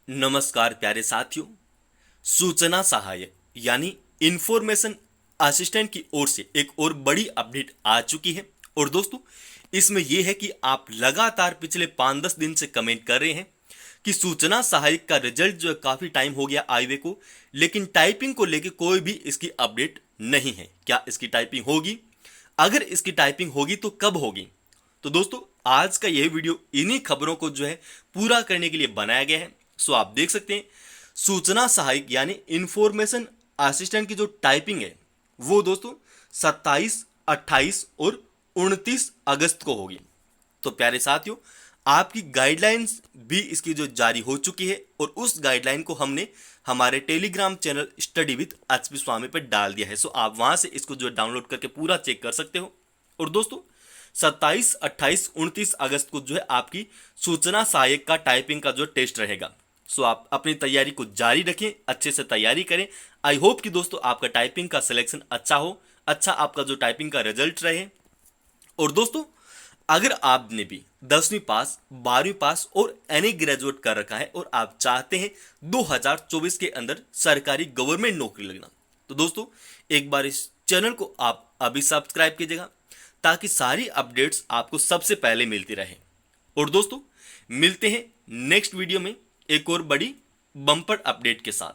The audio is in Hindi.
नमस्कार प्यारे साथियों। सूचना सहायक यानी इंफॉर्मेशन असिस्टेंट की ओर से एक और बड़ी अपडेट आ चुकी है। और दोस्तों, इसमें यह है कि आप लगातार पिछले 5-10 दिन से कमेंट कर रहे हैं कि सूचना सहायक का रिजल्ट जो है काफी टाइम हो गया आए हुए को, लेकिन टाइपिंग को लेकर कोई भी इसकी अपडेट नहीं है। क्या इसकी टाइपिंग होगी? अगर इसकी टाइपिंग होगी तो कब होगी? तो दोस्तों, आज का यह वीडियो इन्हीं खबरों को जो है पूरा करने के लिए बनाया गया है। सो आप देख सकते हैं, सूचना सहायक यानी इंफॉर्मेशन असिस्टेंट की जो टाइपिंग है वो दोस्तों 27, 28 और 29 अगस्त को होगी। तो प्यारे साथियों, आपकी गाइडलाइंस भी इसकी जो जारी हो चुकी है और उस गाइडलाइन को हमने हमारे Telegram channel study with HP Swami पर डाल दिया है। सो आप वहां से इसको जो डाउनलोड करके पूरा चेक कर सकते हो। और दोस्तों, 27, 28, 29 अगस्त को जो है आपकी सूचना सहायक का टाइपिंग का जो टेस्ट रहेगा। सो आप अपनी तैयारी को जारी रखें, अच्छे से तैयारी करें। आई होप कि दोस्तों आपका टाइपिंग का सिलेक्शन अच्छा हो, अच्छा आपका जो टाइपिंग का रिजल्ट रहे। और दोस्तों, अगर आपने भी 10वीं पास, 12वीं पास और एनी ग्रेजुएट कर रखा है और आप चाहते हैं 2024 के अंदर सरकारी गवर्नमेंट नौकरी लगना, तो दोस्तों एक बार इस चैनल को आप अभी सब्सक्राइब कीजिएगा ताकि सारी अपडेट्स आपको सबसे पहले मिलती रहे। और दोस्तों, मिलते हैं नेक्स्ट वीडियो में एक और बड़ी बम्पर अपडेट के साथ।